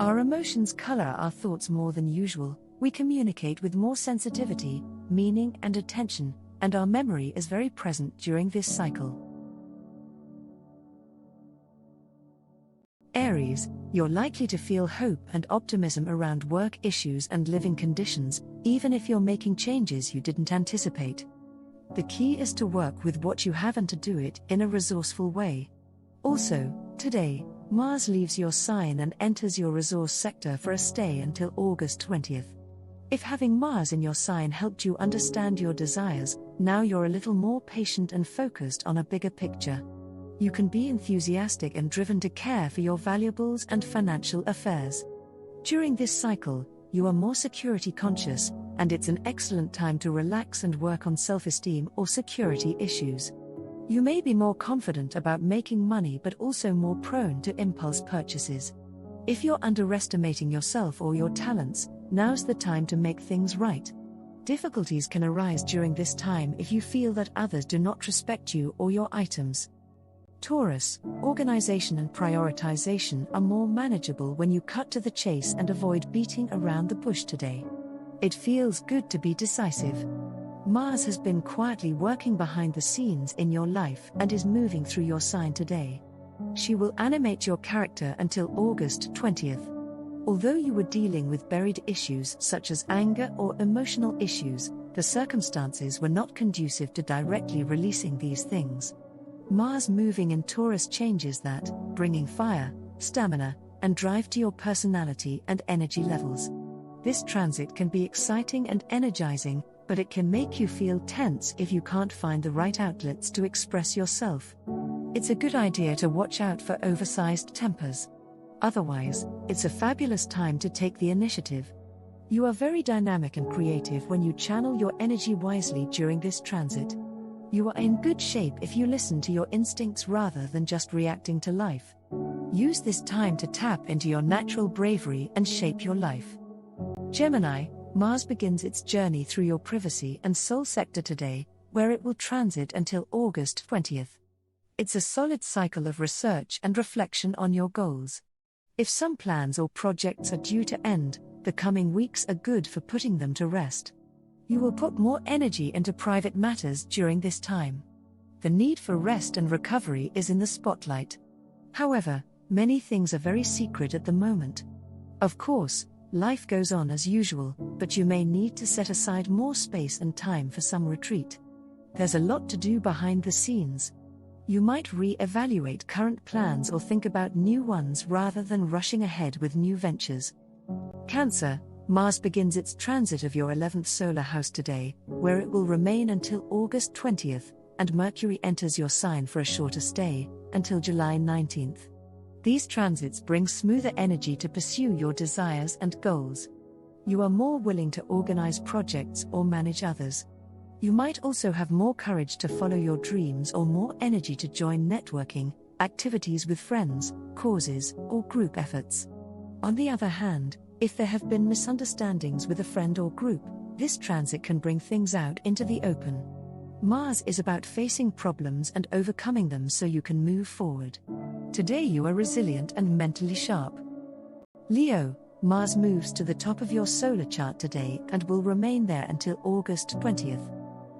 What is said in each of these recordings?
Our emotions color our thoughts more than usual, we communicate with more sensitivity, meaning and attention, and our memory is very present during this cycle. Aries, you're likely to feel hope and optimism around work issues and living conditions, even if you're making changes you didn't anticipate. The key is to work with what you have and to do it in a resourceful way. Also, today, Mars leaves your sign and enters your resource sector for a stay until August 20th. If having Mars in your sign helped you understand your desires, now you're a little more patient and focused on a bigger picture. You can be enthusiastic and driven to care for your valuables and financial affairs. During this cycle, you are more security conscious, and it's an excellent time to relax and work on self-esteem or security issues. You may be more confident about making money but also more prone to impulse purchases. If you're underestimating yourself or your talents, now's the time to make things right. Difficulties can arise during this time if you feel that others do not respect you or your items. Taurus, organization and prioritization are more manageable when you cut to the chase and avoid beating around the bush today. It feels good to be decisive. Mars has been quietly working behind the scenes in your life and is moving through your sign today. She will animate your character until August 20th. Although you were dealing with buried issues such as anger or emotional issues, the circumstances were not conducive to directly releasing these things. Mars moving in Taurus changes that, bringing fire, stamina, and drive to your personality and energy levels. This transit can be exciting and energizing, but it can make you feel tense if you can't find the right outlets to express yourself. It's a good idea to watch out for oversized tempers. Otherwise, it's a fabulous time to take the initiative. You are very dynamic and creative when you channel your energy wisely during this transit. You are in good shape if you listen to your instincts rather than just reacting to life. Use this time to tap into your natural bravery and shape your life. Gemini, Mars begins its journey through your privacy and soul sector today, where it will transit until August 20th. It's a solid cycle of research and reflection on your goals. If some plans or projects are due to end, the coming weeks are good for putting them to rest. You will put more energy into private matters during this time. The need for rest and recovery is in the spotlight. However, many things are very secret at the moment. Of course, life goes on as usual, but you may need to set aside more space and time for some retreat. There's a lot to do behind the scenes. You might re-evaluate current plans or think about new ones rather than rushing ahead with new ventures. Cancer, Mars begins its transit of your 11th solar house today, where it will remain until August 20th, and Mercury enters your sign for a shorter stay, until July 19th. These transits bring smoother energy to pursue your desires and goals. You are more willing to organize projects or manage others. You might also have more courage to follow your dreams or more energy to join networking, activities with friends, causes, or group efforts. On the other hand, if there have been misunderstandings with a friend or group, this transit can bring things out into the open. Mars is about facing problems and overcoming them so you can move forward. Today you are resilient and mentally sharp. Leo, Mars moves to the top of your solar chart today and will remain there until August 20th.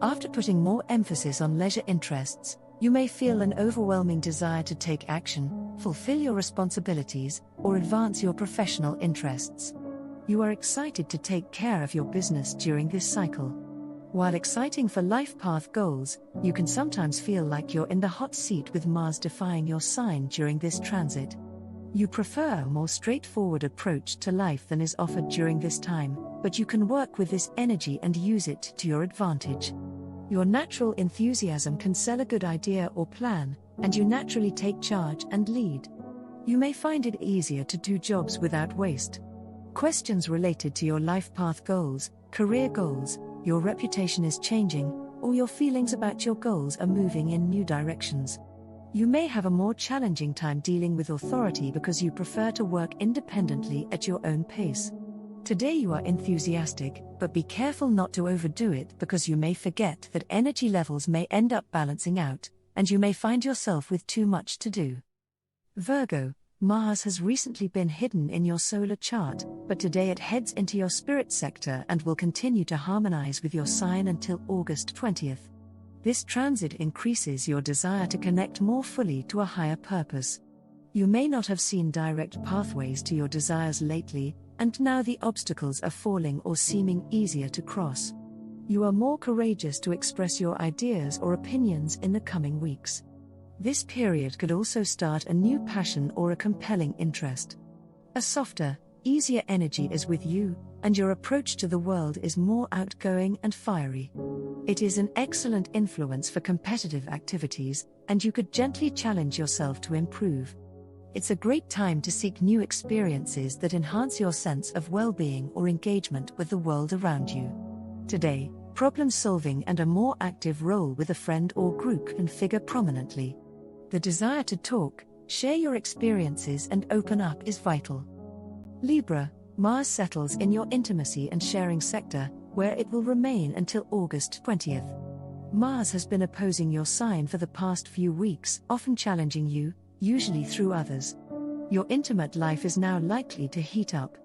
After putting more emphasis on leisure interests, you may feel an overwhelming desire to take action, fulfill your responsibilities, or advance your professional interests. You are excited to take care of your business during this cycle. While exciting for life path goals, you can sometimes feel like you're in the hot seat with Mars defying your sign during this transit. You prefer a more straightforward approach to life than is offered during this time, but you can work with this energy and use it to your advantage. Your natural enthusiasm can sell a good idea or plan, and you naturally take charge and lead. You may find it easier to do jobs without waste. Questions related to your life path goals, career goals, your reputation is changing, or your feelings about your goals are moving in new directions. You may have a more challenging time dealing with authority because you prefer to work independently at your own pace. Today you are enthusiastic, but be careful not to overdo it because you may forget that energy levels may end up balancing out, and you may find yourself with too much to do. Virgo, Mars has recently been hidden in your solar chart, but today it heads into your spirit sector and will continue to harmonize with your sign until August 20th. This transit increases your desire to connect more fully to a higher purpose. You may not have seen direct pathways to your desires lately, and now the obstacles are falling or seeming easier to cross. You are more courageous to express your ideas or opinions in the coming weeks. This period could also start a new passion or a compelling interest. A softer, easier energy is with you, and your approach to the world is more outgoing and fiery. It is an excellent influence for competitive activities, and you could gently challenge yourself to improve. It's a great time to seek new experiences that enhance your sense of well-being or engagement with the world around you. Today, problem-solving and a more active role with a friend or group can figure prominently. The desire to talk, share your experiences and open up is vital. Libra, Mars settles in your intimacy and sharing sector, where it will remain until August 20th. Mars has been opposing your sign for the past few weeks, often challenging you, usually through others. Your intimate life is now likely to heat up.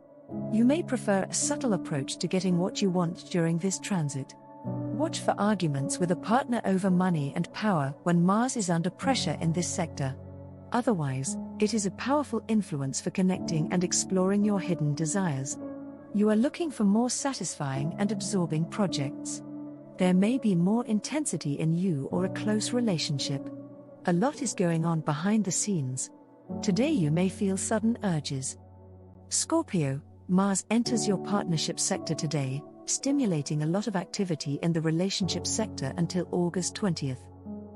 You may prefer a subtle approach to getting what you want during this transit. Watch for arguments with a partner over money and power when Mars is under pressure in this sector. Otherwise, it is a powerful influence for connecting and exploring your hidden desires. You are looking for more satisfying and absorbing projects. There may be more intensity in you or a close relationship. A lot is going on behind the scenes. Today you may feel sudden urges. Scorpio, Mars enters your partnership sector today, stimulating a lot of activity in the relationship sector until August 20th.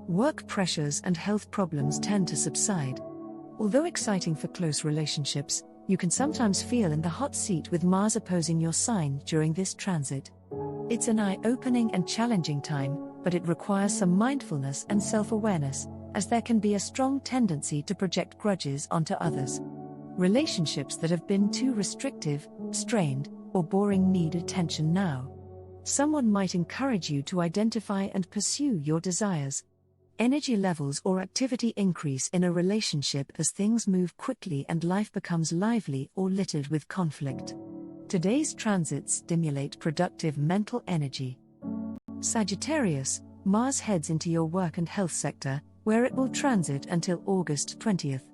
Work pressures and health problems tend to subside. Although exciting for close relationships, you can sometimes feel in the hot seat with Mars opposing your sign during this transit. It's an eye-opening and challenging time, but it requires some mindfulness and self-awareness, as there can be a strong tendency to project grudges onto others. Relationships that have been too restrictive, strained, or boring need attention now. Someone might encourage you to identify and pursue your desires. Energy levels or activity increase in a relationship as things move quickly and life becomes lively or littered with conflict. Today's transits stimulate productive mental energy. Sagittarius, Mars heads into your work and health sector, where it will transit until August 20th.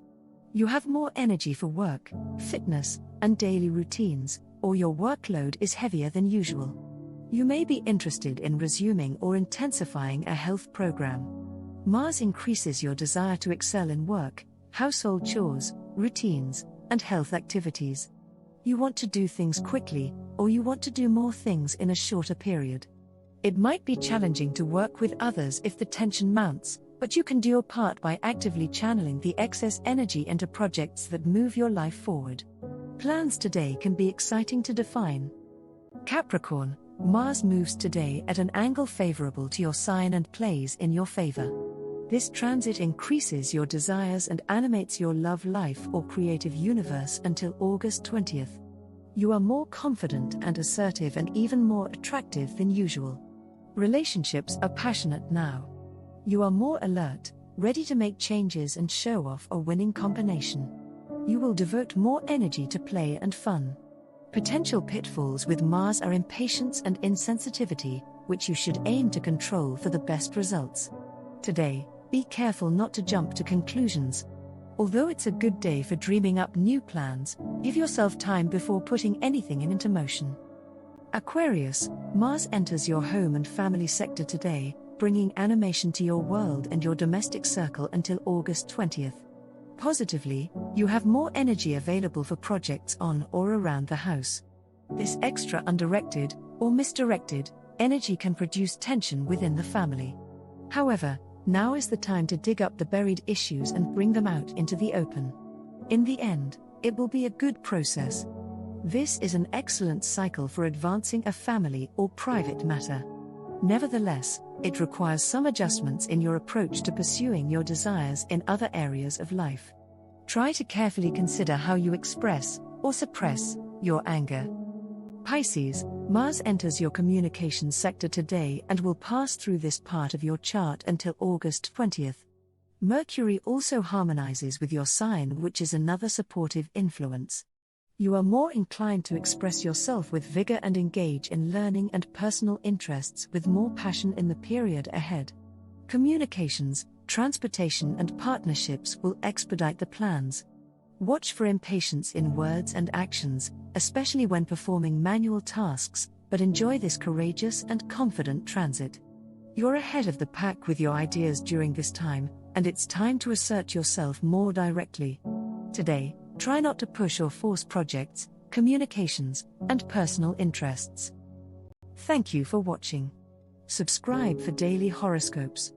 You have more energy for work, fitness, and daily routines, or your workload is heavier than usual. You may be interested in resuming or intensifying a health program. Mars increases your desire to excel in work, household chores, routines, and health activities. You want to do things quickly, or you want to do more things in a shorter period. It might be challenging to work with others if the tension mounts, but you can do your part by actively channeling the excess energy into projects that move your life forward. Plans today can be exciting to define. Capricorn, Mars moves today at an angle favorable to your sign and plays in your favor. This transit increases your desires and animates your love life or creative universe until August 20th. You are more confident and assertive and even more attractive than usual. Relationships are passionate now. You are more alert, ready to make changes and show off a winning combination. You will devote more energy to play and fun. Potential pitfalls with Mars are impatience and insensitivity, which you should aim to control for the best results. Today, be careful not to jump to conclusions. Although it's a good day for dreaming up new plans, give yourself time before putting anything into motion. Aquarius, Mars enters your home and family sector today, bringing animation to your world and your domestic circle until August 20th. Positively, you have more energy available for projects on or around the house. This extra undirected, or misdirected, energy can produce tension within the family. However, now is the time to dig up the buried issues and bring them out into the open. In the end, it will be a good process. This is an excellent cycle for advancing a family or private matter. Nevertheless, it requires some adjustments in your approach to pursuing your desires in other areas of life. Try to carefully consider how you express, or suppress, your anger. Pisces, Mars enters your communications sector today and will pass through this part of your chart until August 20th. Mercury also harmonizes with your sign, which is another supportive influence. You are more inclined to express yourself with vigor and engage in learning and personal interests with more passion in the period ahead. Communications, transportation, and partnerships will expedite the plans. Watch for impatience in words and actions, especially when performing manual tasks, but enjoy this courageous and confident transit. You're ahead of the pack with your ideas during this time, and it's time to assert yourself more directly. Today, try not to push or force projects, communications, and personal interests. Thank you for watching. Subscribe for daily horoscopes.